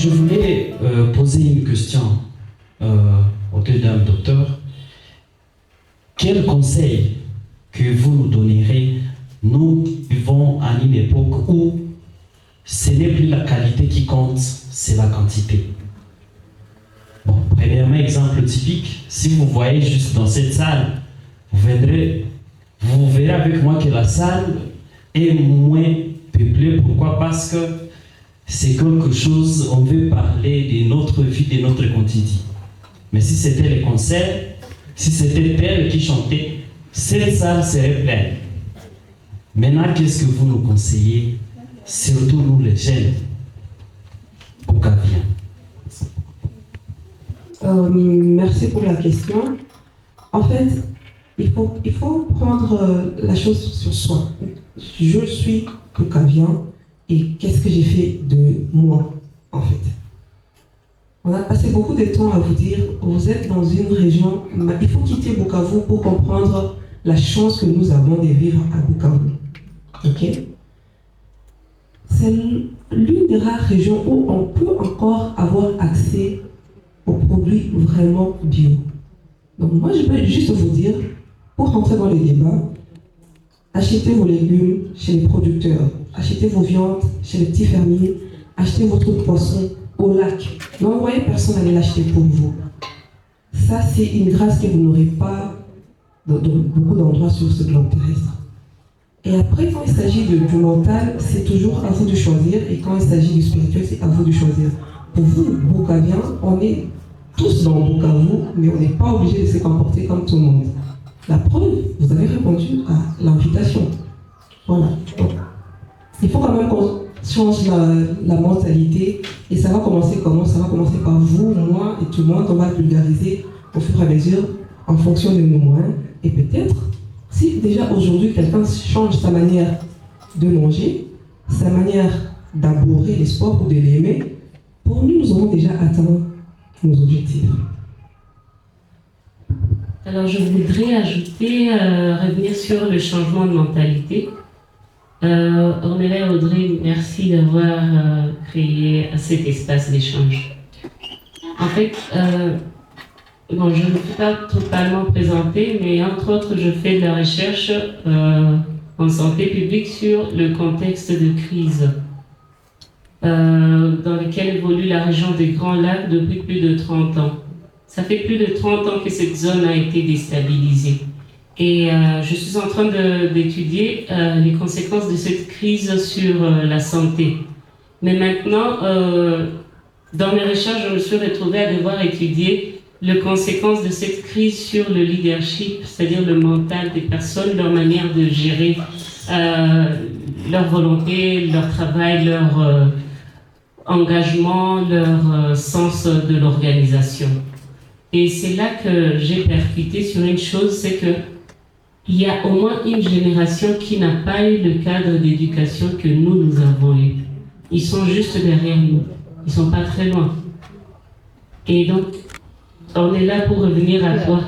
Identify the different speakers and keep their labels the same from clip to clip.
Speaker 1: je voulais poser une question au dame docteur. Quel conseil que vous nous donnerez? Nous vivons à une époque où ce n'est plus la qualité qui compte, c'est la quantité. Bon, premièrement, exemple typique, si vous voyez juste dans cette salle, vous verrez avec moi que la salle est moins peuplée. Pourquoi? Parce que c'est quelque chose, on veut parler de notre vie, de notre quotidien. Mais si c'était les concerts, si c'était elle qui chantait, cette salle serait pleine. Maintenant, qu'est-ce que vous nous conseillez, surtout nous les jeunes, au Gabien?
Speaker 2: Merci pour la question. En fait, il faut prendre la chose sur soi. Je suis Bukavian et qu'est-ce que j'ai fait de moi, en fait. On a passé beaucoup de temps à vous dire, vous êtes dans une région, il faut quitter Bukavu pour comprendre la chance que nous avons de vivre à Bukavu. Ok? C'est l'une des rares régions où on peut encore avoir accès aux produits vraiment bio. Donc moi, je peux juste vous dire, pour rentrer dans le débat, achetez vos légumes chez les producteurs, achetez vos viandes chez les petits fermiers, achetez votre poisson au lac. N'envoyez personne aller l'acheter pour vous. Ça, c'est une grâce que vous n'aurez pas dans beaucoup d'endroits sur ce globe terrestre. Et après, quand il s'agit du mental, c'est toujours à vous de choisir. Et quand il s'agit du spirituel, c'est à vous de choisir. Pour vous, Bukaviens, on est tous dans Bukavu, mais on n'est pas obligé de se comporter comme tout le monde. La preuve, vous avez répondu à l'invitation. Voilà. Donc, il faut quand même qu'on change la mentalité. Et ça va commencer comment? Ça va commencer par vous, moi et tout le monde. On va vulgariser au fur et à mesure en fonction de nos moyens. Et peut-être, si déjà aujourd'hui quelqu'un change sa manière de manger, sa manière d'aborder les sports ou de l'aimer, pour nous, nous aurons déjà atteint nos objectifs.
Speaker 3: Alors je voudrais ajouter, revenir sur le changement de mentalité. Ornella et Audrey, merci d'avoir créé cet espace d'échange. En fait, bon, je ne me suis pas totalement présentée, mais entre autres, je fais de la recherche en santé publique sur le contexte de crise dans lequel évolue la région des Grands Lacs depuis plus de 30 ans. Ça fait plus de 30 ans que cette zone a été déstabilisée. Et je suis en train d'étudier les conséquences de cette crise sur la santé. Mais maintenant, dans mes recherches, je me suis retrouvée à devoir étudier les conséquences de cette crise sur le leadership, c'est-à-dire le mental des personnes, leur manière de gérer leur volonté, leur travail, leur engagement, leur sens de l'organisation. Et c'est là que j'ai percuté sur une chose, c'est que il y a au moins une génération qui n'a pas eu le cadre d'éducation que nous avons eu. Ils sont juste derrière nous. Ils ne sont pas très loin. Et donc, on est là pour revenir à toi.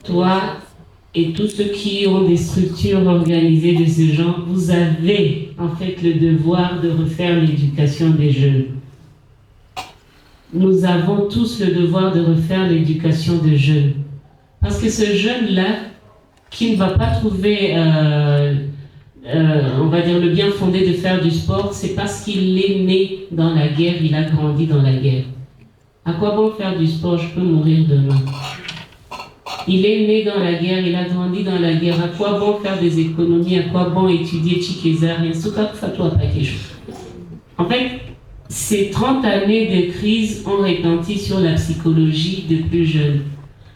Speaker 3: Toi et tous ceux qui ont des structures organisées de ce genre, vous avez en fait le devoir de refaire l'éducation des jeunes. Nous avons tous le devoir de refaire l'éducation des jeunes. Parce que ce jeune-là, qui ne va pas trouver, on va dire, le bien fondé de faire du sport, c'est parce qu'il est né dans la guerre, il a grandi dans la guerre. À quoi bon faire du sport? Je peux mourir demain. Il est né dans la guerre, il a grandi dans la guerre. À quoi bon faire des économies? À quoi bon étudier Chikéza? Rien. En fait, ces 30 années de crise ont retenti sur la psychologie des plus jeunes.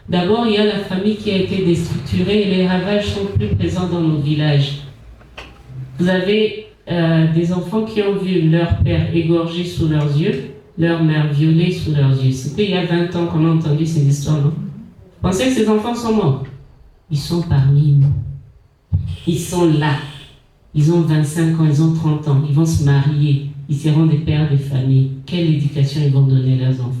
Speaker 3: D'abord, il y a la famille qui a été déstructurée et les ravages sont plus présents dans nos villages. Vous avez des enfants qui ont vu leur père égorgé sous leurs yeux, leur mère violée sous leurs yeux. C'était il y a 20 ans qu'on a entendu ces histoires, non? Vous pensez que ces enfants sont morts? Ils sont parmi nous. Ils sont là. Ils ont 25 ans, ils ont 30 ans, ils vont se marier, ils seront des pères de famille. Quelle éducation ils vont donner à leurs enfants?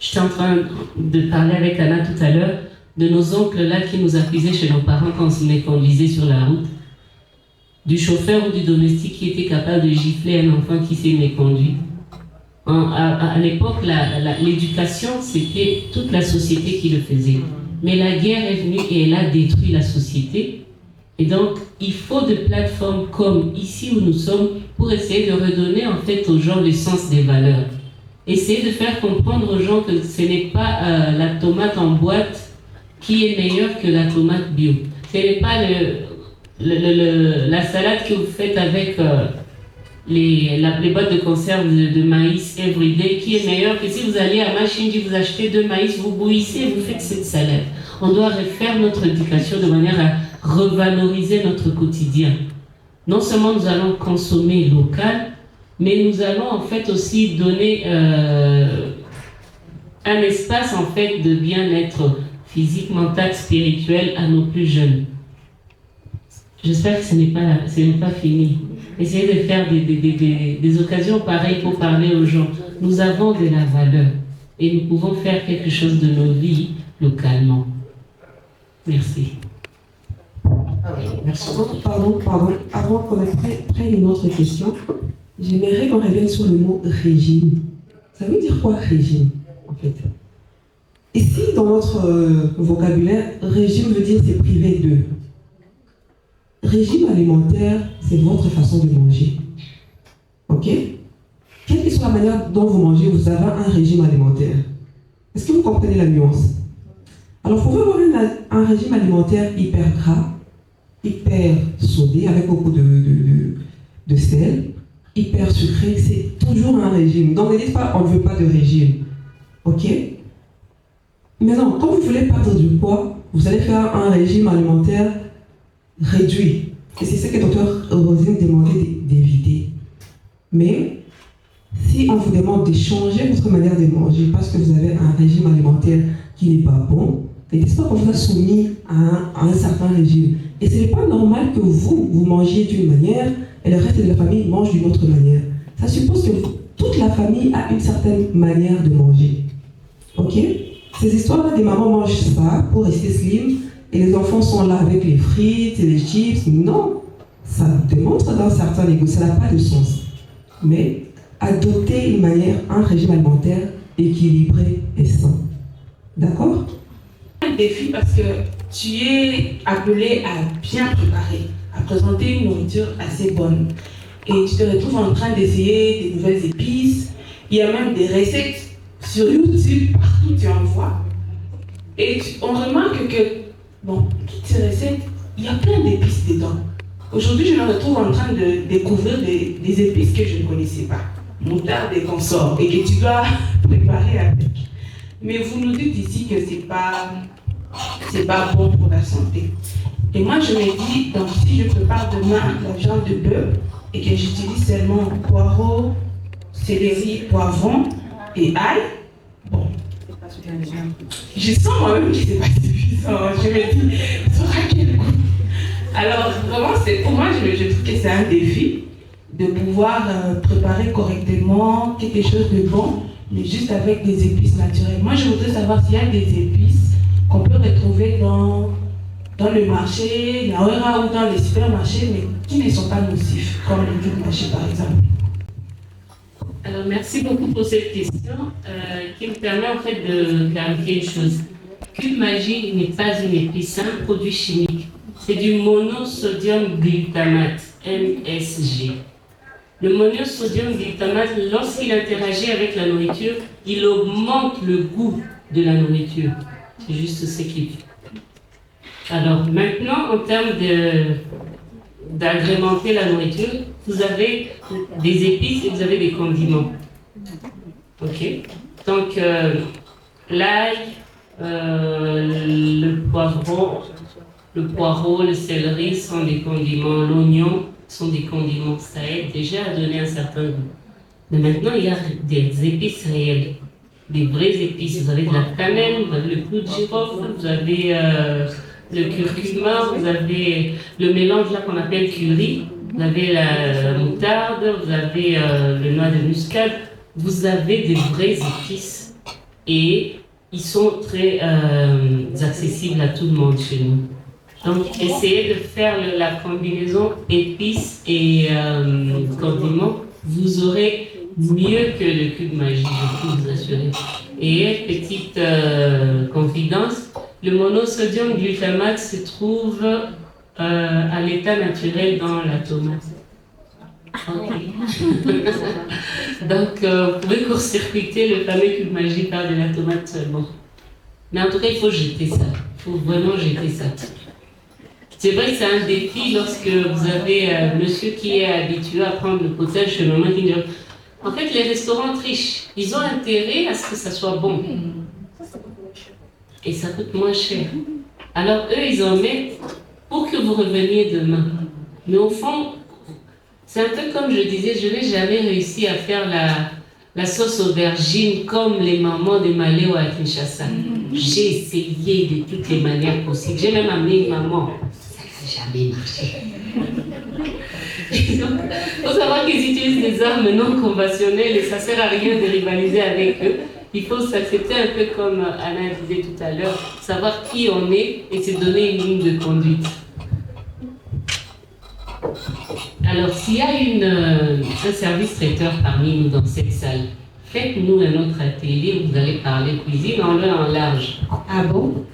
Speaker 3: J'étais en train de parler avec Anna tout à l'heure de nos oncles là qui nous accusaient chez nos parents quand on les conduisait sur la route, du chauffeur ou du domestique qui était capable de gifler un enfant qui s'est méconduit. À l'époque, l'éducation, c'était toute la société qui le faisait. Mais la guerre est venue et elle a détruit la société. Et donc, il faut des plateformes comme ici où nous sommes pour essayer de redonner en fait aux gens le sens des valeurs. Essayer de faire comprendre aux gens que ce n'est pas la tomate en boîte qui est meilleure que la tomate bio. Ce n'est pas la salade que vous faites avec les boîtes de conserve de maïs everyday qui est meilleure que si vous allez à Machindi, vous achetez 2 maïs, vous bouillissez et vous faites cette salade. On doit refaire notre éducation de manière à revaloriser notre quotidien. Non seulement nous allons consommer local, mais nous allons en fait aussi donner un espace en fait de bien-être physique, mental, spirituel à nos plus jeunes. J'espère que ce n'est pas fini. Essayez de faire des occasions pareilles pour parler aux gens. Nous avons de la valeur et nous pouvons faire quelque chose de nos vies localement. Merci.
Speaker 2: Merci. Pardon. Avant qu'on prenne une autre question, j'aimerais qu'on revienne sur le mot régime. Ça veut dire quoi régime, en fait? Ici, dans notre vocabulaire, régime veut dire c'est privé de. Régime alimentaire, c'est votre façon de manger. Ok? Quelle que soit la manière dont vous mangez, vous avez un régime alimentaire. Est-ce que vous comprenez la nuance? Alors, vous pouvez avoir un régime alimentaire hyper gras, hyper sodé, avec beaucoup de sel, hyper sucré, c'est toujours un régime. Donc, ne dites pas, on ne veut pas de régime. Ok? Mais non, quand vous voulez perdre du poids, vous allez faire un régime alimentaire réduit. Et c'est ce que Dr Rosine demandait d'éviter. Mais si on vous demande de changer votre manière de manger parce que vous avez un régime alimentaire qui n'est pas bon, ne dites pas qu'on vous a soumis à un certain régime. Et ce n'est pas normal que vous mangiez d'une manière et le reste de la famille mange d'une autre manière. Ça suppose que toute la famille a une certaine manière de manger. Ok? Ces histoires-là, des mamans mangent ça pour rester slim et les enfants sont là avec les frites et les chips. Non, ça démontre d'un certain égo, ça n'a pas de sens. Mais adopter une manière, un régime alimentaire équilibré et sain. D'accord?
Speaker 4: Un défi parce que tu es appelé à bien préparer, à présenter une nourriture assez bonne. Et tu te retrouves en train d'essayer des nouvelles épices. Il y a même des recettes sur YouTube, partout tu en vois. Et on remarque que, bon, toutes ces recettes, il y a plein d'épices dedans. Aujourd'hui, je me retrouve en train de découvrir des épices que je ne connaissais pas. Moutarde et consorts, et que tu dois préparer avec. Mais vous nous dites ici que c'est pas bon pour la santé. Et moi, je me dis, donc si je prépare demain la viande de bœuf et que j'utilise seulement poireaux, céleri, poivron et ail, bon, je sens moi-même que c'est pas suffisant. Je me dis, ça aura quel goût? Alors, vraiment, pour moi, je trouve que c'est un défi de pouvoir préparer correctement quelque chose de bon, mais juste avec des épices naturelles. Moi, je voudrais savoir s'il y a des épices qu'on peut retrouver dans le marché, ou dans les supermarchés, mais qui ne sont pas nocifs, comme le jus de marché par exemple.
Speaker 3: Alors, merci beaucoup pour cette question qui me permet en fait de clarifier une chose. Cube Magie n'est pas une épice, c'est un produit chimique. C'est du monosodium glutamate, MSG. Le monosodium glutamate, lorsqu'il interagit avec la nourriture, il augmente le goût de la nourriture. C'est juste ce qu'il fait. Alors maintenant, en termes d'agrémenter la nourriture, vous avez des épices et vous avez des condiments. Ok? Donc, l'ail, le poireau, le céleri sont des condiments, l'oignon sont des condiments. Ça aide déjà à donner un certain goût. Mais maintenant, il y a des épices réelles, des vraies épices. Vous avez de la cannelle, vous avez le clou de girofle, vous avez le curcuma, vous avez le mélange là qu'on appelle curry, vous avez la moutarde, vous avez le noix de muscade. Vous avez des vraies épices et ils sont très accessibles à tout le monde chez nous. Donc, essayez de faire la combinaison épices et condiments. Vous aurez mieux que le cube magique, je peux vous assurer. Et petite confidence, le monosodium glutamate se trouve à l'état naturel dans la tomate. Okay. Donc, vous pouvez court-circuiter le fameux cube magique par de la tomate seulement. Mais en tout cas, il faut jeter ça. Il faut vraiment jeter ça. C'est vrai que c'est un défi lorsque vous avez monsieur qui est habitué à prendre le potage chez maman qui dit en fait, les restaurants trichent. Ils ont intérêt à ce que ça soit bon. Et ça coûte moins cher. Alors, eux, ils en mettent pour que vous reveniez demain. Mais au fond, c'est un peu comme je disais, je n'ai jamais réussi à faire la sauce aubergine comme les mamans de Maléo à Kinshasa. J'ai essayé de toutes les manières possibles. J'ai même amené une maman. Ça n'a jamais marché. Il faut savoir qu'ils utilisent des armes non conventionnelles et ça ne sert à rien de rivaliser avec eux. Il faut s'accepter un peu comme Anna disait tout à l'heure, savoir qui on est et se donner une ligne de conduite. Alors, s'il y a un service traiteur parmi nous dans cette salle, faites-nous un autre atelier où vous allez parler cuisine en long et en large.
Speaker 2: Ah bon?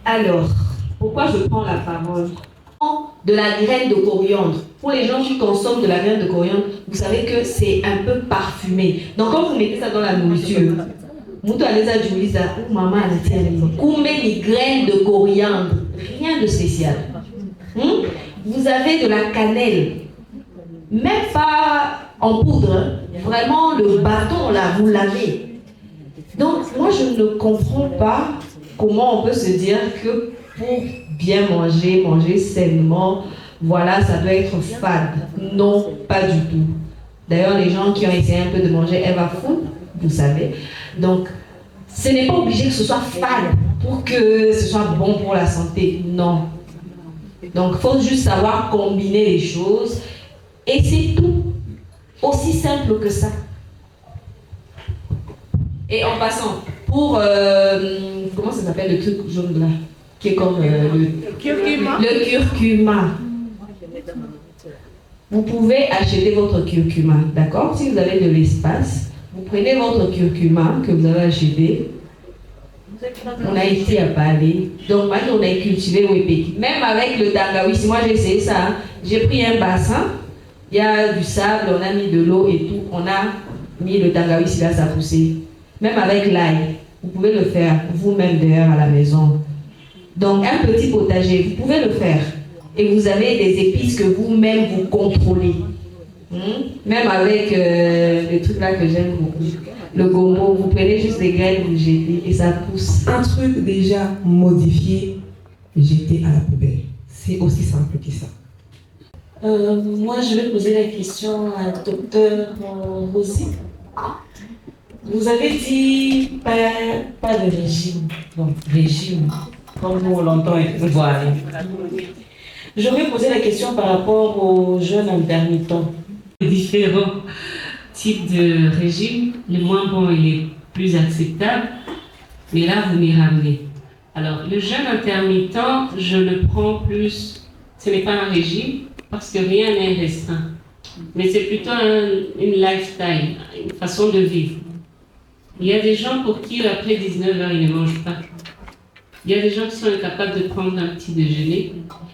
Speaker 2: Alors, pourquoi je prends la parole? De la graine de coriandre. Pour les gens qui consomment de la graine de coriandre, vous savez que c'est un peu parfumé. Donc quand vous mettez ça dans la nourriture, vous allez maman une graine de coriandre, rien de spécial. Vous avez de la cannelle, même pas en poudre, vraiment le bâton là, vous l'avez. Donc moi je ne comprends pas comment on peut se dire que pour bien manger, manger sainement, voilà, ça doit être fade. Non, pas du tout. D'ailleurs, les gens qui ont essayé un peu de manger Eva Food, vous savez. Donc, ce n'est pas obligé que ce soit fade pour que ce soit bon pour la santé. Non. Donc, il faut juste savoir combiner les choses. Et c'est tout. Aussi simple que ça. Et en passant, pour... comment ça s'appelle le truc jaune là? Qui est comme le curcuma. Vous pouvez acheter votre curcuma, d'accord? Si vous avez de l'espace, vous prenez votre curcuma que vous avez acheté. On a ici à Balé. Donc maintenant on a cultivé Wépé. Même avec le tangawizi, moi j'ai essayé ça. Hein. J'ai pris un bassin, il y a du sable, on a mis de l'eau et tout. On a mis le tangawizi là, ça a poussé. Même avec l'ail, vous pouvez le faire vous-même dehors à la maison. Donc, un petit potager, vous pouvez le faire. Et vous avez des épices que vous-même vous contrôlez. Même avec les trucs là que j'aime beaucoup. Le gombo, vous prenez juste des graines, vous jetez et ça pousse.
Speaker 5: Un truc déjà modifié, jeté à la poubelle. C'est aussi simple que ça.
Speaker 6: Moi, je vais poser la question à Dr Rosy. Vous avez dit pas de régime. Bon, régime. Comme nous l'entendons, voilà. J'aurais posé la question par rapport aux jeunes intermittents.
Speaker 3: Différents types de régimes, le moins bon et les plus acceptables, mais là vous m'y ramenez. Alors le jeûne intermittent, je le prends plus, ce n'est pas un régime parce que rien n'est restreint, mais c'est plutôt une lifestyle, une façon de vivre. Il y a des gens pour qui après 19h ils ne mangent pas. Il y a des gens qui sont incapables de prendre un petit déjeuner.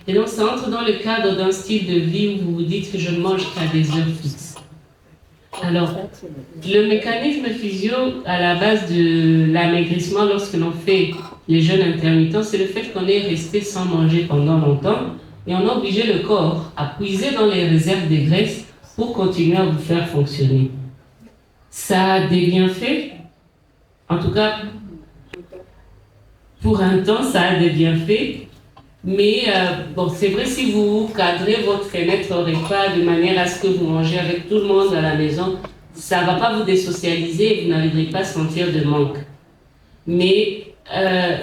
Speaker 3: Et donc, ça entre dans le cadre d'un style de vie où vous vous dites que je ne mange qu'à des heures fixes. Alors, le mécanisme physio à la base de l'amaigrissement lorsque l'on fait les jeûnes intermittents, c'est le fait qu'on est resté sans manger pendant longtemps et on a obligé le corps à puiser dans les réserves de graisse pour continuer à vous faire fonctionner. Ça a des bienfaits, en tout cas, pour un temps, ça a des bienfaits, mais bon, c'est vrai si vous cadrez votre fenêtre au repas de manière à ce que vous mangez avec tout le monde à la maison, ça ne va pas vous désocialiser et vous n'arriverez pas à sentir de manque. Mais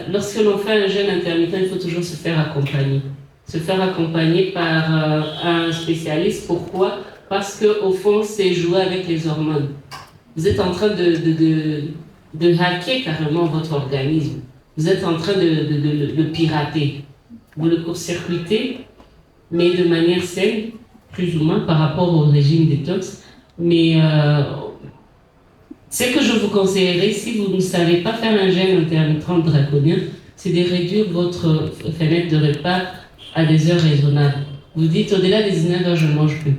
Speaker 3: lorsque l'on fait un jeûne intermittent, il faut toujours se faire accompagner. Se faire accompagner par un spécialiste. Pourquoi? Parce qu'au fond, c'est jouer avec les hormones. Vous êtes en train de hacker carrément votre organisme. Vous êtes en train de le pirater. Vous le court-circuitez, mais de manière saine, plus ou moins par rapport au régime détox, Mais ce que je vous conseillerais, si vous ne savez pas faire un jeûne intermittent draconien, c'est de réduire votre fenêtre de repas à des heures raisonnables. Vous dites, au-delà des 19 heures, je ne mange plus.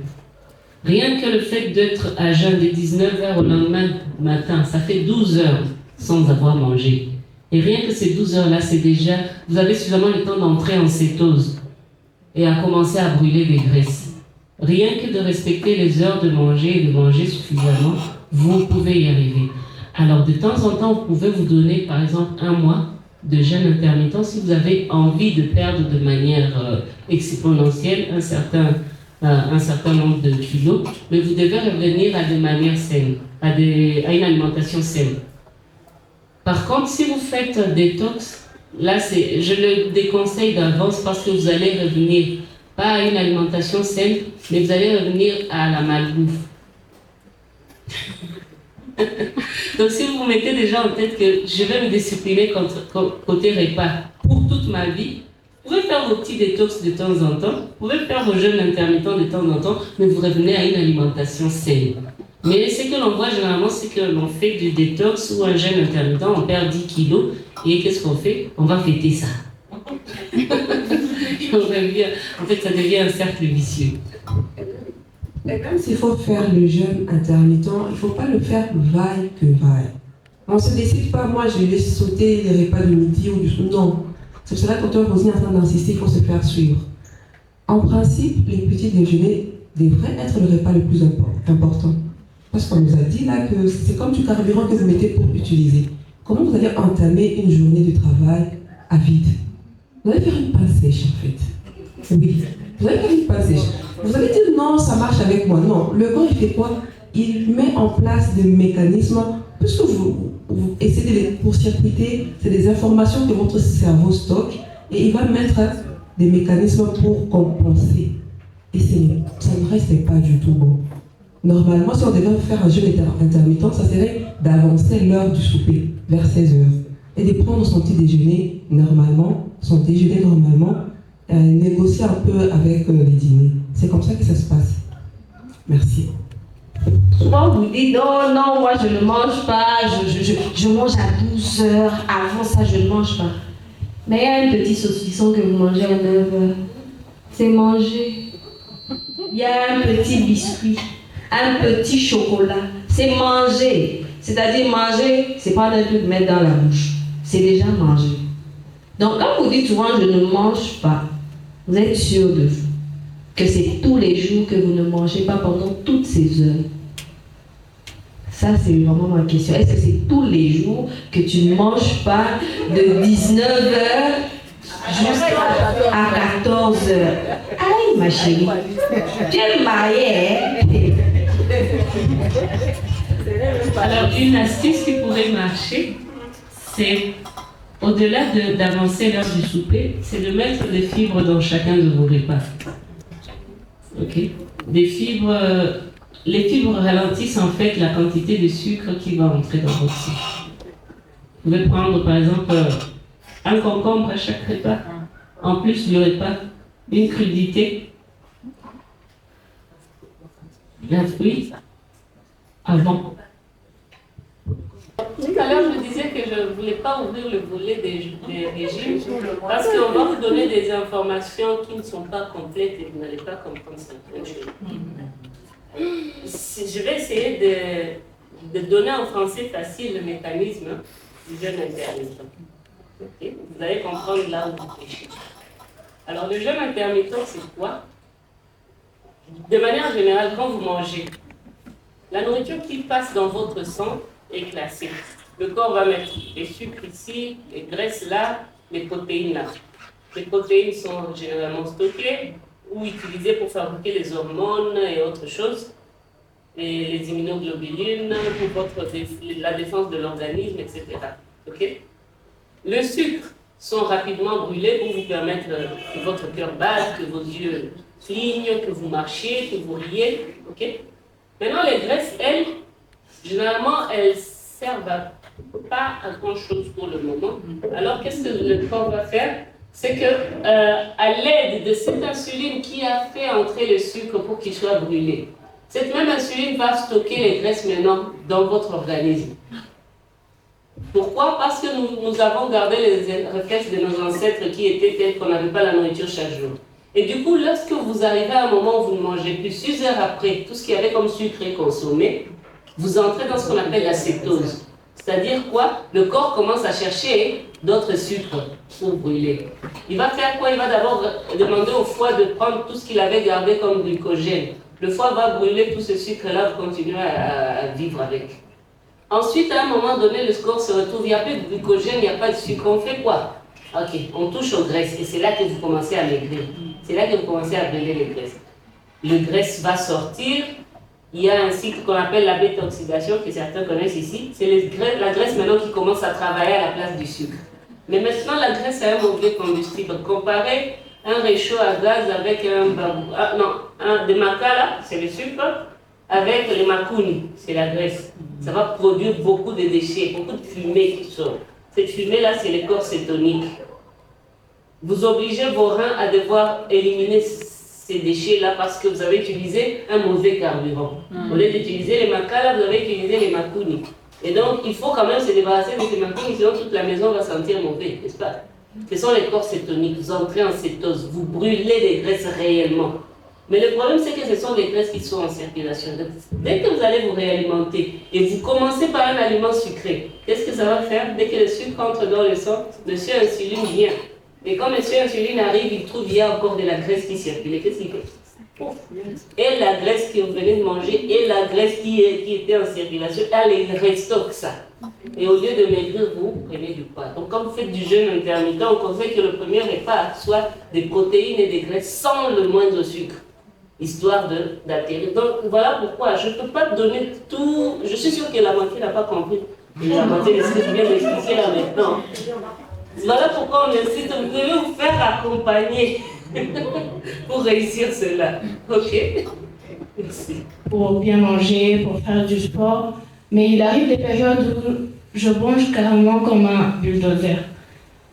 Speaker 3: Rien que le fait d'être à jeûne de 19 heures au lendemain matin, ça fait 12 heures sans avoir mangé. Et rien que ces 12 heures-là, c'est déjà, vous avez suffisamment le temps d'entrer en cétose et à commencer à brûler des graisses. Rien que de respecter les heures de manger et de manger suffisamment, vous pouvez y arriver. Alors de temps en temps, vous pouvez vous donner par exemple 1 mois de jeûne intermittent si vous avez envie de perdre de manière exponentielle un certain nombre de kilos, mais vous devez revenir à des manières saines, à une alimentation saine. Par contre, si vous faites un détox, là, je le déconseille d'avance parce que vous allez revenir, pas à une alimentation saine, mais vous allez revenir à la malbouffe. Donc si vous vous mettez déjà en tête que je vais me discipliner côté repas pour toute ma vie, vous pouvez faire vos petits détox de temps en temps, vous pouvez faire vos jeûnes intermittents de temps en temps, mais vous revenez à une alimentation saine. Mais ce que l'on voit généralement, c'est que l'on fait du détox ou un jeûne intermittent, on perd 10 kilos, et qu'est-ce qu'on fait? On va fêter ça. En fait, ça devient un cercle vicieux.
Speaker 2: Et même s'il faut faire le jeûne intermittent, il ne faut pas le faire vaille que vaille. On ne se décide pas, moi je vais sauter les repas de midi ou du soir. Non. C'est pour cela que Dr. Rosny est en train d'insister, il faut se faire suivre. En principe, les petits déjeuners devraient être le repas le plus important. Parce qu'on nous a dit là que c'est comme du carburant que vous mettez pour utiliser. Comment vous allez entamer une journée de travail à vide? Vous allez faire une pain sèche en fait. Oui, vous allez faire une pain sèche. Vous allez dire non, ça marche avec moi. Non, le corps il fait quoi? Il met en place des mécanismes, puisque vous essayez de les court-circuiter, c'est des informations que votre cerveau stocke et il va mettre des mécanismes pour compenser. Et ça ne reste pas du tout bon. Normalement, si on devait faire un jeûne intermittent, ça serait d'avancer l'heure du souper vers 16 heures et de prendre son petit déjeuner normalement, négocier un peu avec les dîners. C'est comme ça que ça se passe. Merci.
Speaker 6: Souvent vous dites non, moi je ne mange pas, je mange à 12 heures, avant ça je ne mange pas. Mais il y a un petit saucisson que vous mangez à 9 heures. C'est manger. Il y a un petit biscuit, un petit chocolat. C'est manger. C'est-à-dire manger, c'est pas un truc de mettre dans la bouche. C'est déjà manger. Donc quand vous dites souvent je ne mange pas, vous êtes sûr de vous que c'est tous les jours que vous ne mangez pas pendant toutes ces heures. Ça, c'est vraiment ma question. Est-ce que c'est tous les jours que tu ne manges pas de 19h jusqu'à 14h? Aïe, ma chérie, tu es mariée, hein?
Speaker 3: Alors, une astuce qui pourrait marcher, c'est, au-delà d'avancer l'heure du souper, c'est de mettre des fibres dans chacun de vos repas. Ok? Des fibres, les fibres ralentissent en fait la quantité de sucre qui va entrer dans votre sucre. Vous pouvez prendre par exemple un concombre à chaque repas, en plus du repas, une crudité, un fruit, avant. Tout à l'heure, je vous disais que je ne voulais pas ouvrir le volet des régimes parce qu'on va vous donner des informations qui ne sont pas complètes et vous n'allez pas comprendre certaines choses. Je vais essayer de donner en français facile le mécanisme du jeûne intermittent. Okay? Vous allez comprendre là où vous péchez. Alors, le jeûne intermittent, c'est quoi? De manière générale, quand vous mangez, la nourriture qui passe dans votre sang est classée. Le corps va mettre les sucres ici, les graisses là, les protéines là. Les protéines sont généralement stockées ou utilisées pour fabriquer les hormones et autres choses, et les immunoglobulines pour la défense de l'organisme, etc. Okay? Le sucre sont rapidement brûlés pour vous permettre que votre cœur batte, que vos yeux clignent, que vous marchiez, que vous riez. Okay? Maintenant, les graisses, elles, généralement, elles servent pas à grand chose pour le moment. Alors, qu'est-ce que le corps va faire? C'est que, à l'aide de cette insuline qui a fait entrer le sucre pour qu'il soit brûlé, Cette même insuline va stocker les graisses maintenant dans votre organisme. Pourquoi? Parce que nous avons gardé les réflexes de nos ancêtres qui étaient tels qu'on n'avait pas la nourriture chaque jour. Et du coup, lorsque vous arrivez à un moment où vous ne mangez plus, 6 heures après, tout ce qu'il y avait comme sucre est consommé, vous entrez dans ce qu'on appelle la cétose. C'est-à-dire quoi? Le corps commence à chercher d'autres sucres pour brûler. Il va faire quoi? Il va d'abord demander au foie de prendre tout ce qu'il avait gardé comme glycogène. Le foie va brûler tout ce sucre-là pour continuer à vivre avec. Ensuite, à un moment donné, le corps se retrouve, il n'y a plus de glycogène, il n'y a pas de sucre. On fait quoi? Ok, on touche aux graisses et c'est là que vous commencez à maigrir. C'est là que vous commencez à brûler les graisses. Le graisse va sortir. Il y a un cycle qu'on appelle la bêta-oxydation, que certains connaissent ici. C'est la graisse maintenant qui commence à travailler à la place du sucre. Mais maintenant, la graisse a un mauvais combustible. Comparez un réchaud à gaz avec des macas là, c'est le sucre, avec les makounis, c'est la graisse. Ça va produire beaucoup de déchets, beaucoup de fumée qui sort. Cette fumée-là, c'est les corps cétoniques. Vous obligez vos reins à devoir éliminer ces déchets-là parce que vous avez utilisé un mauvais carburant. Au lieu d'utiliser les macas, là, vous avez utilisé les makounis. Et donc, il faut quand même se débarrasser de ces makounis, sinon toute la maison va sentir mauvais, n'est-ce pas? Ce sont les corps cétoniques. Vous entrez en cétose, vous brûlez des graisses réellement. Mais le problème, c'est que ce sont des graisses qui sont en circulation. Donc, dès que vous allez vous réalimenter et vous commencez par un aliment sucré, qu'est-ce que ça va faire? Dès que le sucre entre dans le sang, monsieur insuline vient. Et quand monsieur insuline arrive, il trouve qu'il y a encore de la graisse qui circule. Qu'est-ce qu'il fait? Et la graisse que vous venez de manger et la graisse qui était en circulation, elle restocke ça. Et au lieu de maigrir, vous prenez du poids. Donc quand vous faites du jeûne intermittent, on conseille que le premier repas soit des protéines et des graisses sans le moindre sucre, histoire d'atterrir. Donc voilà pourquoi je ne peux pas donner tout. Je suis sûre que la moitié n'a pas compris. La moitié de ce que je viens d'expliquer là maintenant. Voilà pourquoi on incite, vous devez vous faire accompagner pour réussir cela. Ok? Merci.
Speaker 7: Pour bien manger, pour faire du sport. Mais il arrive des périodes où je mange carrément comme un bulldozer.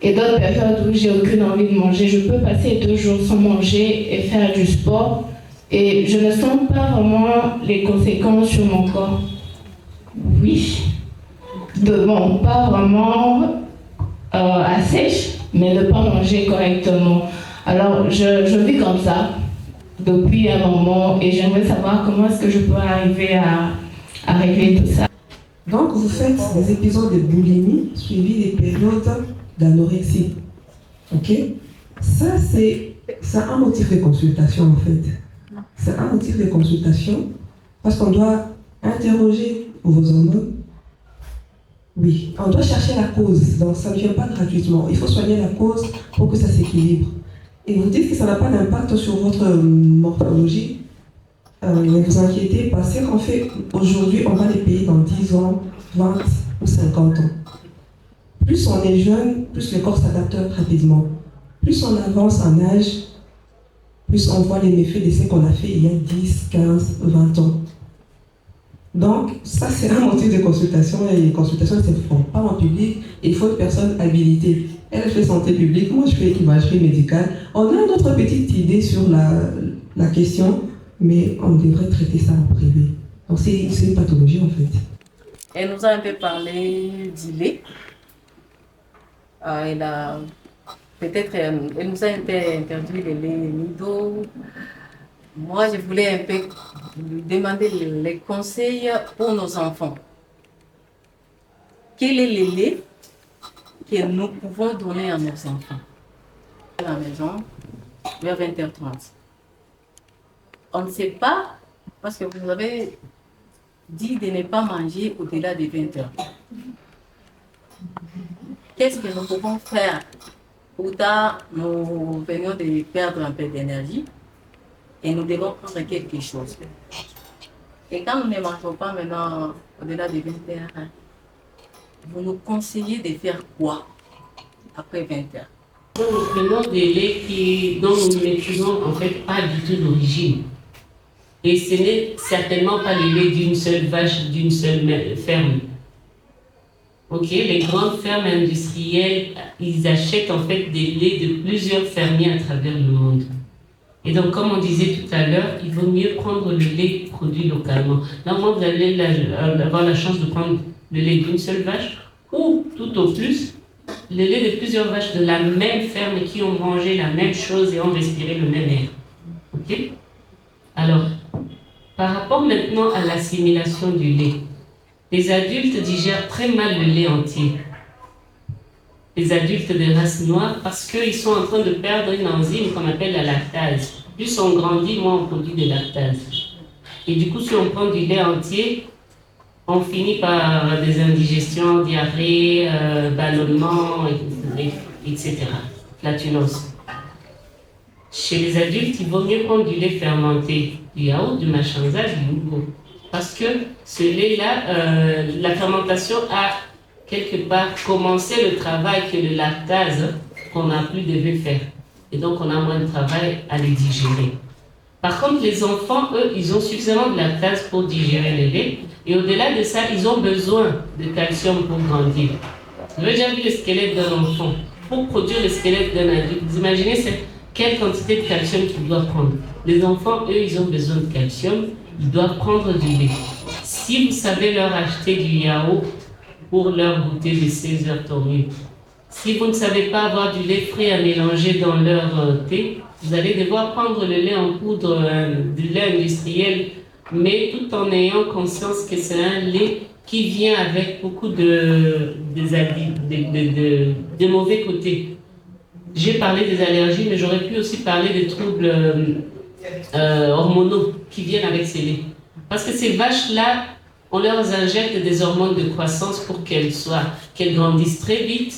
Speaker 7: Et d'autres périodes où j'ai aucune envie de manger. Je peux passer 2 jours sans manger et faire du sport. Et je ne sens pas vraiment les conséquences sur mon corps. Oui. Bon, pas vraiment à sèche, mais ne pas manger correctement. Alors, je vis comme ça depuis un moment et j'aimerais savoir comment est-ce que je peux arriver à régler tout ça.
Speaker 2: Donc, vous faites des épisodes de boulimie suivis des périodes d'anorexie. Ok? Ça, c'est un motif de consultation, en fait. C'est un motif de consultation parce qu'on doit interroger vos hormones. Oui, on doit chercher la cause. Donc, ça ne vient pas gratuitement. Il faut soigner la cause pour que ça s'équilibre. Et vous dites que ça n'a pas d'impact sur votre morphologie. Ne vous inquiétez pas. Ce qu'on fait aujourd'hui, on va les payer dans 10 ans, 20 ou 50 ans. Plus on est jeune, plus le corps s'adapte rapidement. Plus on avance en âge, plus on voit les méfaits de ce qu'on a fait il y a 10, 15, 20 ans. Donc, ça, c'est un motif de consultation. Et les consultations ne se font pas en public. Il faut une personne habilitée. Elle fait santé publique, moi je fais imagerie médicale. On a une autre petite idée sur la question, mais on devrait traiter ça en privé. Donc, c'est une pathologie en fait.
Speaker 8: Elle nous a un peu parlé du lait. Elle nous a un peu introduit le lait nido. Moi, je voulais un peu lui demander les conseils pour nos enfants. Quel est le lait que nous pouvons donner à nos enfants à la maison vers 20h30? On ne sait pas, parce que vous avez dit de ne pas manger au-delà de 20h. Qu'est-ce que nous pouvons faire? Pourtant, nous venons de perdre un peu d'énergie. Et nous devons prendre quelque chose. Et quand nous ne mangeons pas maintenant au-delà de 20 heures, vous nous conseillez de faire quoi après 20 heures?
Speaker 3: Nous prenons des laits dont nous ne maîtrisons en fait pas du tout l'origine. Et ce n'est certainement pas le lait d'une seule vache, d'une seule ferme. Ok, les grandes fermes industrielles, ils achètent en fait des laits de plusieurs fermiers à travers le monde. Et donc, comme on disait tout à l'heure, il vaut mieux prendre le lait produit localement. Là, au moins, vous allez avoir la chance de prendre le lait d'une seule vache ou, tout au plus, le lait de plusieurs vaches de la même ferme qui ont mangé la même chose et ont respiré le même air. Ok? Alors, par rapport maintenant à l'assimilation du lait, les adultes digèrent très mal le lait entier. Les adultes de race noire, parce qu'ils sont en train de perdre une enzyme qu'on appelle la lactase. Plus on grandit, moins on produit de lactase. Et du coup, si on prend du lait entier, on finit par des indigestions, diarrhée, ballonnement, etc. Flatulence. Chez les adultes, il vaut mieux prendre du lait fermenté, du yaourt, du machanza, du yogourt. Parce que ce lait-là, la fermentation a quelque part commencé le travail que le lactase qu'on n'a plus devait faire. Et donc, on a moins de travail à les digérer. Par contre, les enfants, eux, ils ont suffisamment de lactase pour digérer le lait. Et au-delà de ça, ils ont besoin de calcium pour grandir. Vous avez déjà vu le squelette d'un enfant. Pour produire le squelette d'un adulte, vous imaginez quelle quantité de calcium qu'ils doivent prendre. Les enfants, eux, ils ont besoin de calcium. Ils doivent prendre du lait. Si vous savez leur acheter du yaourt pour leur goûter de 16 heures, tant mieux. Si vous ne savez pas avoir du lait frais à mélanger dans leur thé, vous allez devoir prendre le lait en poudre, du lait industriel, mais tout en ayant conscience que c'est un lait qui vient avec beaucoup de mauvais côtés. J'ai parlé des allergies, mais j'aurais pu aussi parler des troubles hormonaux qui viennent avec ces laits. Parce que ces vaches-là, on leur injecte des hormones de croissance pour qu'elles grandissent très vite.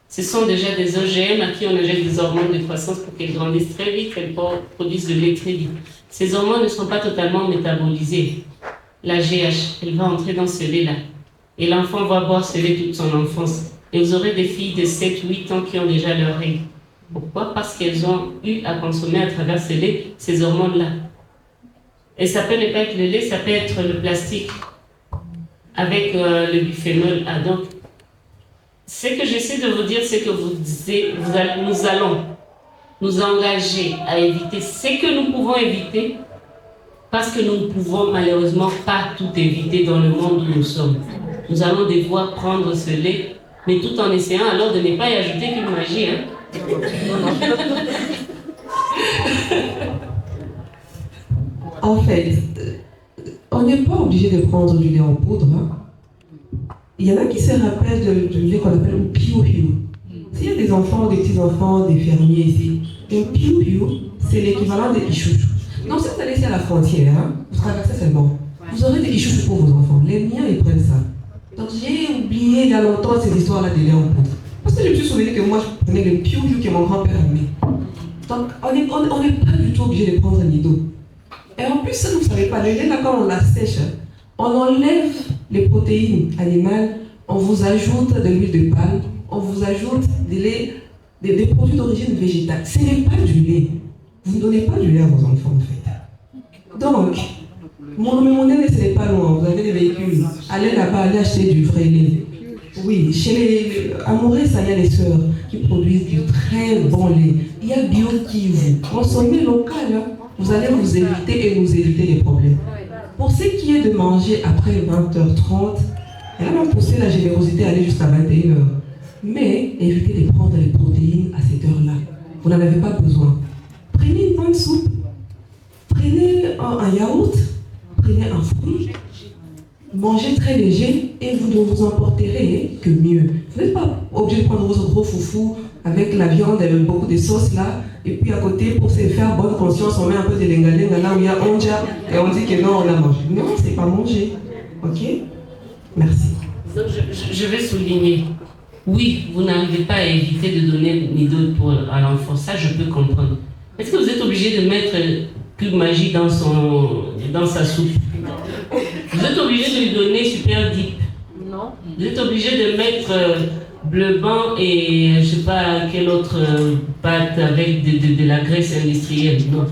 Speaker 3: Ce sont déjà des OGM à qui on injecte des hormones de croissance pour qu'elles grandissent très vite, qu'elles produisent de lait très vite. Ces hormones ne sont pas totalement métabolisées. La GH, elle va entrer dans ce lait-là. Et l'enfant va boire ce lait toute son enfance. Et vous aurez des filles de 7-8 ans qui ont déjà leur règles. Pourquoi? Parce qu'elles ont eu à consommer à travers ce lait, ces hormones-là. Et ça peut ne pas être le lait, ça peut être le plastique avec le biphénol A. Donc, ce que j'essaie de vous dire, c'est que nous allons nous engager à éviter ce que nous pouvons éviter, parce que nous ne pouvons malheureusement pas tout éviter dans le monde où nous sommes. Nous allons devoir prendre ce lait, mais tout en essayant alors de ne pas y ajouter qu'une magie.
Speaker 2: En fait, on n'est pas obligé de prendre du lait en poudre. Il y en a qui se rappellent du lait qu'on appelle un piou-piou. S'il y a des enfants, des petits-enfants, des fermiers ici, un piou-piou, c'est l'équivalent des ichouchous. Donc si vous allez ici à la frontière, vous traversez seulement, vous aurez des ichouchous pour vos enfants. Les miens, ils prennent ça. Donc j'ai oublié il y a longtemps cette histoire-là de lait en poudre. Parce que je me suis souvenu que moi, je prenais le piou-piou que mon grand-père aimait. Donc on n'est pas du tout obligé de prendre un nido. Et en plus, vous ne savez pas, le lait, là, quand on la sèche, on enlève les protéines animales, on vous ajoute de l'huile de palme, on vous ajoute des produits d'origine végétale. Ce n'est pas du lait. Vous ne donnez pas du lait à vos enfants, en fait. Donc, mon aîné, ce n'est pas loin. Vous avez des véhicules. Allez là-bas, allez acheter du vrai lait. Oui, chez les Amoureux, ça y a les sœurs qui produisent du très bon lait. Il y a Bio Kivu. Consommez local, hein. Vous allez vous éviter et nous éviter les problèmes. Pour ce qui est de manger après 20h30, elle a même poussé la générosité à aller jusqu'à 21h. Mais évitez de prendre les protéines à cette heure-là. Vous n'en avez pas besoin. Prenez une bonne soupe, prenez un yaourt, prenez un fruit, mangez très léger et vous ne vous emporterez que mieux. Vous n'êtes pas obligé de prendre votre gros foufou avec la viande, beaucoup de sauce là, et puis à côté, pour se faire bonne conscience, on met un peu de lengalenga là où il y a onja et on dit que non, on a mangé. Non, c'est pas manger. Ok? Merci.
Speaker 3: Donc je vais souligner. Oui, vous n'arrivez pas à éviter de donner une idole à l'enfant, ça je peux comprendre. Est-ce que vous êtes obligé de mettre Cube Magie dans sa soupe? Vous êtes obligé de lui donner Super Deep? Non. Vous êtes obligé de mettre Bleu Band et je ne sais pas quelle autre pâte avec de la graisse industrielle? Non.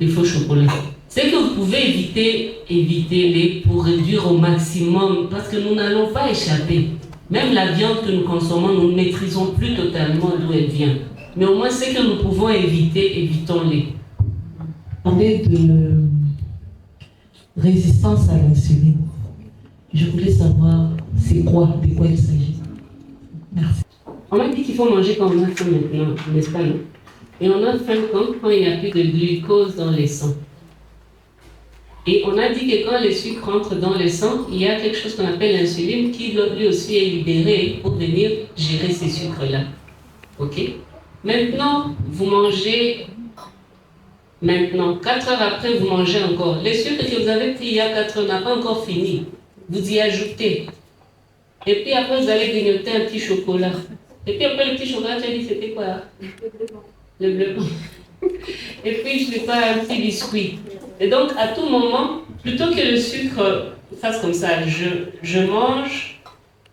Speaker 3: Des faux chocolats. C'est que vous pouvez éviter-les pour réduire au maximum, parce que nous n'allons pas échapper. Même la viande que nous consommons, nous ne maîtrisons plus totalement d'où elle vient. Mais au moins, ce que nous pouvons éviter, évitons-les.
Speaker 6: Parler de résistance à l'insuline. Je voulais savoir c'est quoi, de quoi il s'agit. Merci.
Speaker 3: On m'a dit qu'il faut manger quand on a faim maintenant, n'est-ce pas, non? Et on a faim quand il n'y a plus de glucose dans les sangs. Et on a dit que quand les sucres rentrent dans le sang, il y a quelque chose qu'on appelle l'insuline qui lui aussi est libérée pour venir gérer ces sucres-là. Ok? Maintenant, vous mangez. Maintenant, 4 heures après, vous mangez encore. Les sucres que vous avez pris il y a 4 heures n'a pas encore fini. Vous y ajoutez. Et puis après, vous allez grignoter un petit chocolat. Et puis après, le petit chocolat, tu as dit, c'était quoi? Le bleu. Et puis, je ne sais pas, un petit biscuit. Et donc, à tout moment, plutôt que le sucre fasse comme ça, je mange,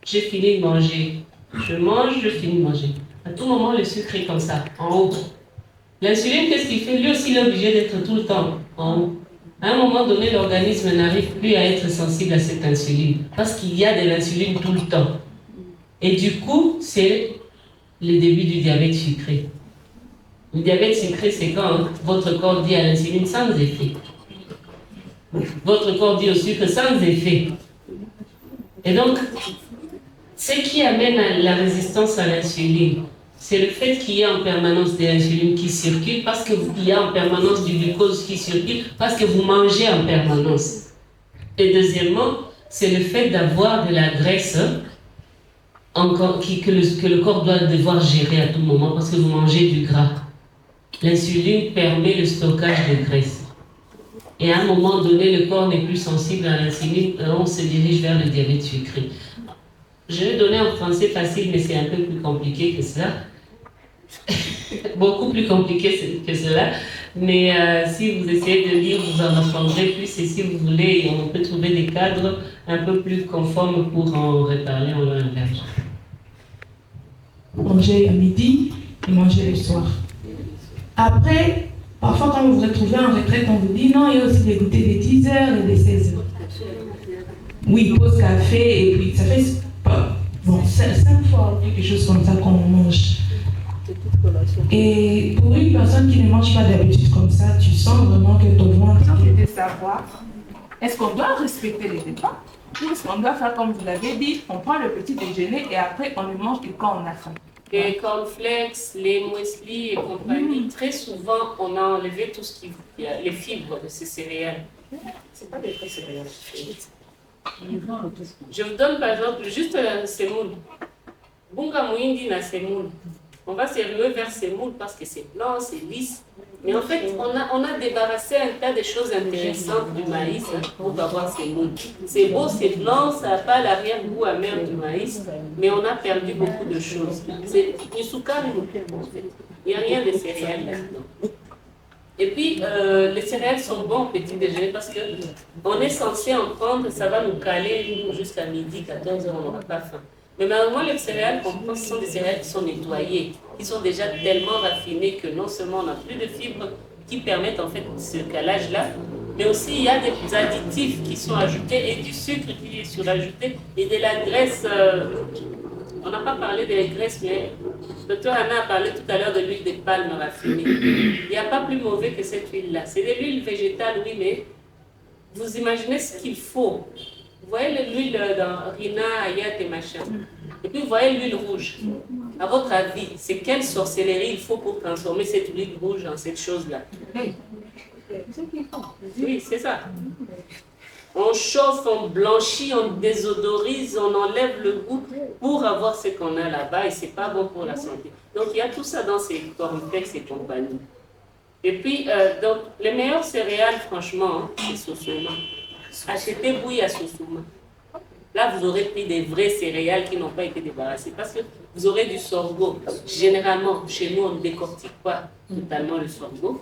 Speaker 3: j'ai fini de manger. Je mange, je finis de manger. À tout moment, le sucre est comme ça, en haut. L'insuline, qu'est-ce qu'il fait? Lui aussi, il est obligé d'être tout le temps en haut. À un moment donné, l'organisme n'arrive plus à être sensible à cette insuline, parce qu'il y a de l'insuline tout le temps. Et du coup, c'est le début du diabète sucré. Le diabète sucré, c'est quand votre corps dit à l'insuline sans effet. Votre corps dit au sucre sans effet. Et donc, ce qui amène à la résistance à l'insuline, c'est le fait qu'il y ait en permanence de l'insuline qui circule, parce qu'il y a en permanence du glucose qui circule, parce que vous mangez en permanence. Et deuxièmement, c'est le fait d'avoir de la graisse que le corps doit devoir gérer à tout moment, parce que vous mangez du gras. L'insuline permet le stockage de graisse. Et à un moment donné, le corps n'est plus sensible à l'insuline, on se dirige vers le diabète sucré. Je vais donner en français facile, mais c'est un peu plus compliqué que cela. Beaucoup plus compliqué que cela. Mais si vous essayez de lire, vous en apprendrez plus. Et si vous voulez, on peut trouver des cadres un peu plus conformes pour en reparler en langage.
Speaker 4: Manger à midi et manger le soir. Après, parfois quand vous vous retrouvez en retraite, on vous dit non, il y a aussi des goûters des 10 heures et des 16 heures. Oui, pause café, et puis ça fait bon, 5 fois quelque chose comme ça qu'on mange. Et pour une personne qui ne mange pas d'habitude comme ça, tu sens vraiment que ton ventre...
Speaker 9: De savoir, est-ce qu'on doit respecter les repas ou est-ce qu'on doit faire comme vous l'avez dit, on prend le petit déjeuner et après on le mange quand on a faim?
Speaker 3: Les cornflakes, les muesli et compagnie, très souvent on a enlevé tout ce qui est les fibres de ces céréales. C'est pas des vraies céréales. Je vous donne par exemple juste semoule. Bunga muindi na semoule. On va se ruer vers semoule parce que c'est blanc, c'est lisse. Mais en fait, on a débarrassé un tas de choses intéressantes du maïs pour avoir semoule. C'est beau, c'est blanc, ça n'a pas l'arrière-goût amer du maïs, mais on a perdu beaucoup de choses. C'est du soukar, en fait. Il n'y a rien de céréales là-dedans. Et puis, les céréales sont bons au petit déjeuner parce qu'on est censé en prendre, ça va nous caler jusqu'à midi, 14h, on n'aura pas faim. Mais malheureusement, les céréales qu'on prend, ce sont des céréales qui sont nettoyées, qui sont déjà tellement raffinées que non seulement on n'a plus de fibres qui permettent en fait ce calage-là, mais aussi il y a des additifs qui sont ajoutés et du sucre qui est surajouté et de la graisse. On n'a pas parlé des graisses, mais le docteur Anna a parlé tout à l'heure de l'huile de palme raffinée. Il n'y a pas plus mauvais que cette huile-là. C'est de l'huile végétale, oui, mais vous imaginez ce qu'il faut. Vous voyez l'huile dans Rina, Ayat et machin. Et puis vous voyez l'huile rouge. À votre avis, c'est quelle sorcellerie il faut pour transformer cette huile rouge en cette chose-là? Oui, c'est ça. On chauffe, on blanchit, on désodorise, on enlève le goût pour avoir ce qu'on a là-bas et c'est pas bon pour la santé. Donc il y a tout ça dans ces cornflakes et compagnie. Et puis, donc, les meilleures céréales, franchement, c'est Sosoma. Achetez bouillie à Sosoma. Là, vous aurez pris des vraies céréales qui n'ont pas été débarrassées parce que vous aurez du sorgho. Généralement, chez nous, on ne décortique pas totalement le sorgho.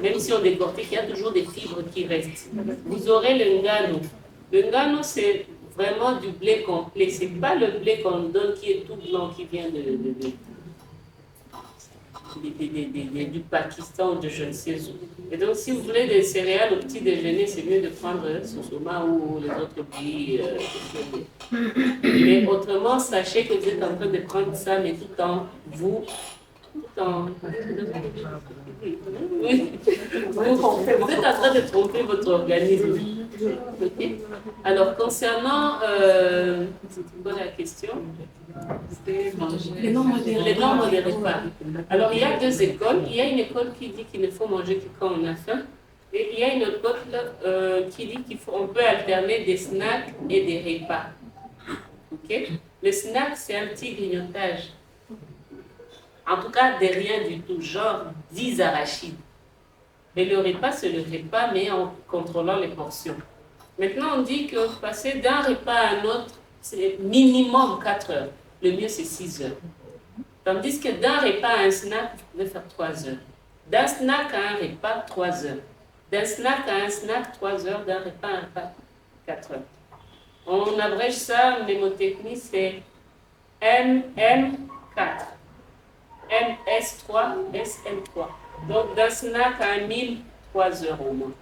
Speaker 3: Même si on décortique, il y a toujours des fibres qui restent. Vous aurez le ngano. Le ngano, c'est vraiment du blé complet. Ce n'est pas le blé qu'on donne qui est tout blanc, qui vient du Pakistan ou de je ne sais où. Et donc, si vous voulez des céréales au petit déjeuner, c'est mieux de prendre Sosoma ou les autres pays. Mais autrement, sachez que vous êtes en train de prendre ça, mais tout en vous Oui. Vous êtes en train de tromper votre organisme. Ok. Alors, concernant c'est quoi la question? Les non modérés pas. Alors, il y a deux écoles. Il y a une école qui dit qu'il ne faut manger que quand on a faim. Et il y a une autre école qui dit qu'on peut alterner des snacks et des repas. Ok. Le snack, c'est un petit grignotage. En tout cas, de rien du tout, genre 10 arachides. Et le repas, c'est le repas, mais en contrôlant les portions. Maintenant, on dit que passer d'un repas à un autre, c'est minimum 4 heures. Le mieux, c'est 6 heures. Tandis que d'un repas à un snack, vous pouvez faire 3 heures. D'un snack à un repas, 3 heures. D'un snack à un snack, 3 heures. D'un repas à un repas, 4 heures. On abrège ça, mnémotechnie, c'est MM4. MS3, SN3. Donc, d'un snack à un 1000, 3 heures au moins.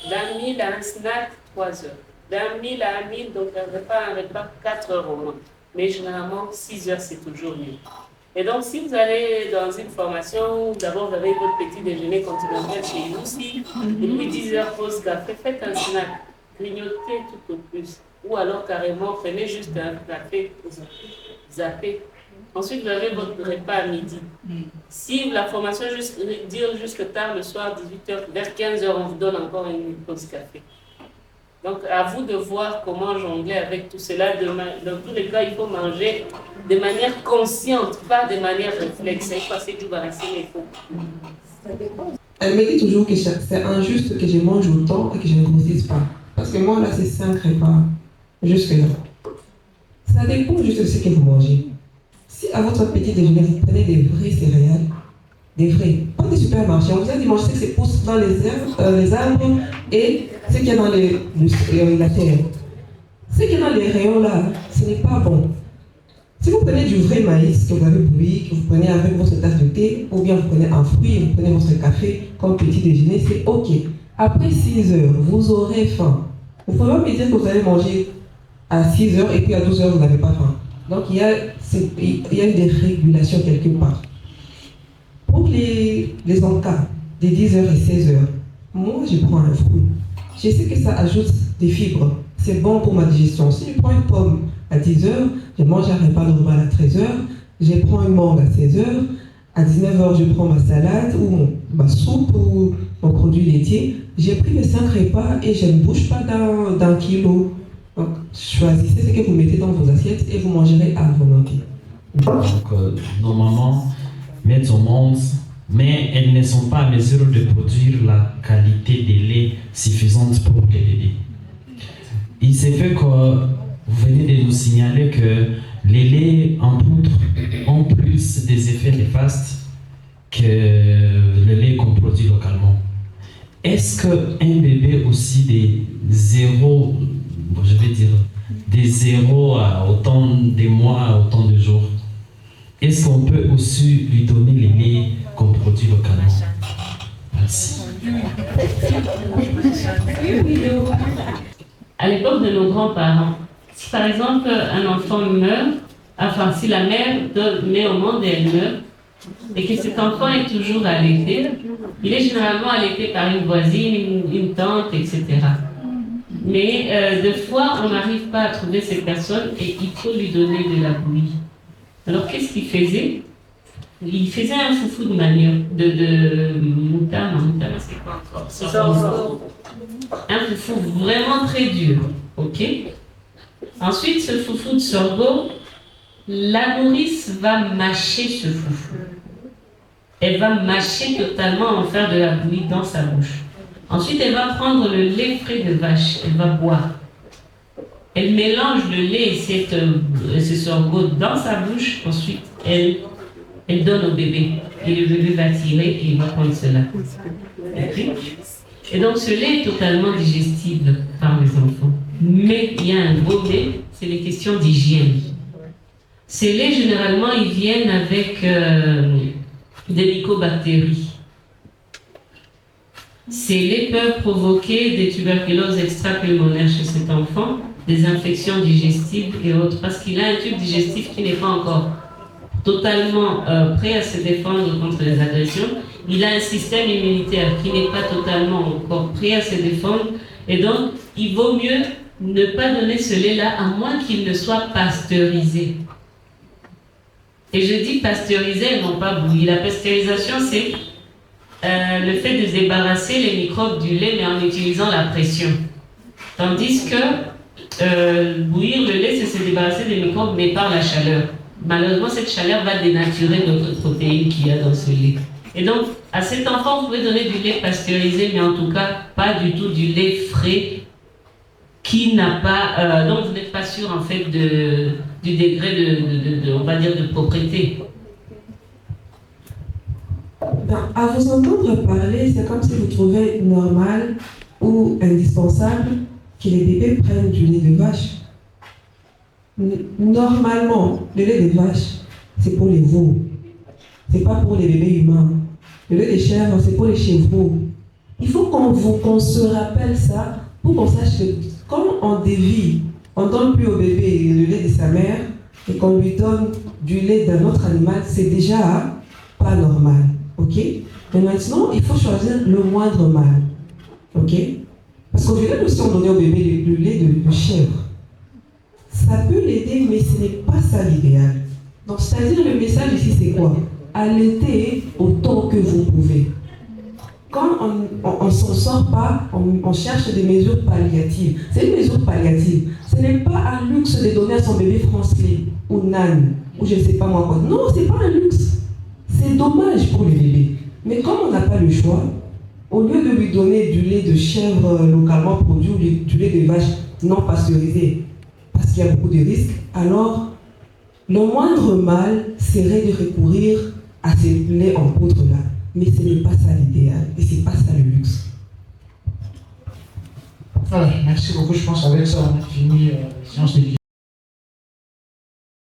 Speaker 3: D'un 1000 à un snack, 3 heures. D'un 1000 à un 1000, donc un repas, 4 heures au moins. Mais généralement, 6 heures, c'est toujours mieux. Et donc, si vous allez dans une formation, d'abord vous avez votre petit déjeuner continental chez nous, si, et puis 10 heures pause café, faites un snack. Grignotez tout au plus. Ou alors, carrément, prenez juste un café, zappez. Ensuite, vous avez votre repas à midi. Si la formation dure jusque tard le soir, 18h, vers 15h, on vous donne encore une pause café. Donc, à vous de voir comment jongler avec tout cela. Dans tous les cas, il faut manger de manière consciente, pas de manière réflexe. Il faut passer du barassin, mais il faut.
Speaker 5: Elle me dit toujours que c'est injuste que je mange autant et que je ne grossisse pas. Parce que moi, là, c'est 5 repas. Jusque-là. Ça dépend juste de ce que vous mangez. Si à votre petit déjeuner, vous prenez des vrais céréales, des vrais, pas des supermarchés, on vous a dit manger ce qui se pousse dans les arbres et ce qu'il y a dans la terre. Ce qu'il y a dans les rayons là, ce n'est pas bon. Si vous prenez du vrai maïs que vous avez bouilli, que vous prenez avec votre tasse de thé, ou bien vous prenez un fruit et vous prenez votre café comme petit déjeuner, c'est ok. Après 6 heures, vous aurez faim. Vous ne pouvez pas me dire que vous allez manger à 6 heures et puis à 12 heures, vous n'avez pas faim. Donc il y a une dérégulation quelque part. Pour les encas de 10h et 16h, moi je prends un fruit. Je sais que ça ajoute des fibres. C'est bon pour ma digestion. Si je prends une pomme à 10h, je mange un repas normal à 13h, je prends une mangue à 16h, à 19h je prends ma salade ou ma soupe ou mon produit laitier. J'ai pris mes 5 repas et je ne bouge pas d'un kilo. Donc, choisissez ce que vous mettez dans vos assiettes et vous mangerez à volonté.
Speaker 1: Donc, normalement, mettent au monde, mais elles ne sont pas en mesure de produire la qualité de lait suffisante pour les bébés. Il s'est fait que vous venez de nous signaler que les laits en poudre ont plus des effets néfastes que le lait qu'on produit localement. Est-ce qu'un bébé aussi des 0 à autant de mois, à autant de jours, est-ce qu'on peut aussi lui donner les laits qu'on produit localement? Merci.
Speaker 3: À l'époque de nos grands-parents, si par exemple un enfant meurt, enfin si la mère naît au monde et elle meurt, et que cet enfant est toujours allaité, il est généralement allaité par une voisine, une tante, etc. Mais des fois, on n'arrive pas à trouver cette personne et il faut lui donner de la bouillie. Alors qu'est-ce qu'il faisait? Il faisait un foufou de manioc, de moutama, c'est quoi encore? Un foufou vraiment très dur, ok? Ensuite, ce foufou de sorgho, la nourrice va mâcher ce foufou. Elle va mâcher totalement, en faire de la bouillie dans sa bouche. Ensuite, elle va prendre le lait frais de vache, elle va boire. Elle mélange le lait et ce sorgho dans sa bouche. Ensuite, elle donne au bébé. Et le bébé va tirer et il va prendre cela. Okay? Et donc, ce lait est totalement digestible par les enfants. Mais il y a un gros lait, c'est les questions d'hygiène. Ces laits, généralement, ils viennent avec des mycobactéries. Ces laits peuvent provoquer des tuberculoses extrapulmonaires chez cet enfant, des infections digestives et autres, parce qu'il a un tube digestif qui n'est pas encore totalement prêt à se défendre contre les agressions, il a un système immunitaire qui n'est pas totalement encore prêt à se défendre. Et donc, il vaut mieux ne pas donner ce lait-là, à moins qu'il ne soit pasteurisé. Et je dis pasteurisé et non pas bouilli. La pasteurisation, c'est le fait de débarrasser les microbes du lait, mais en utilisant la pression. Tandis que bouillir le lait, c'est se débarrasser des microbes, mais par la chaleur. Malheureusement, cette chaleur va dénaturer notre protéine qu'il y a dans ce lait. Et donc, à cet enfant, vous pouvez donner du lait pasteurisé, mais en tout cas, pas du tout du lait frais qui n'a pas... donc, vous n'êtes pas sûr, en fait, du degré on va dire, de propreté.
Speaker 2: Ben, à vous entendre parler, c'est comme si vous trouvez normal ou indispensable que les bébés prennent du lait de vache. Normalement, le lait de vache, c'est pour les veaux. C'est pas pour les bébés humains. Le lait de chèvre, c'est pour les chevreaux. Il faut qu'on se rappelle ça pour qu'on sache que quand on dévie, on ne donne plus au bébé le lait de sa mère et qu'on lui donne du lait d'un autre animal, c'est déjà pas normal. Ok? Mais maintenant, il faut choisir le moindre mal. Ok? Parce qu'au final, si on donnait au bébé le lait de chèvre, ça peut l'aider, mais ce n'est pas ça l'idéal. Donc, c'est-à-dire, le message ici, c'est quoi? Allaitez autant que vous pouvez. Quand on ne s'en sort pas, on cherche des mesures palliatives. C'est une mesure palliative. Ce n'est pas un luxe de donner à son bébé France-Lait ou Nan, ou je ne sais pas moi quoi. Non, ce n'est pas un luxe. C'est dommage pour le bébé. Mais comme on n'a pas le choix, au lieu de lui donner du lait de chèvre localement produit ou du lait de vache non pasteurisé, parce qu'il y a beaucoup de risques, alors le moindre mal serait de recourir à ces laits en poudre-là. Mais ce n'est pas ça l'idéal, et ce n'est pas ça le luxe.
Speaker 10: Voilà, merci beaucoup. Je pense qu'avec ça, on a fini la séance d'éducation.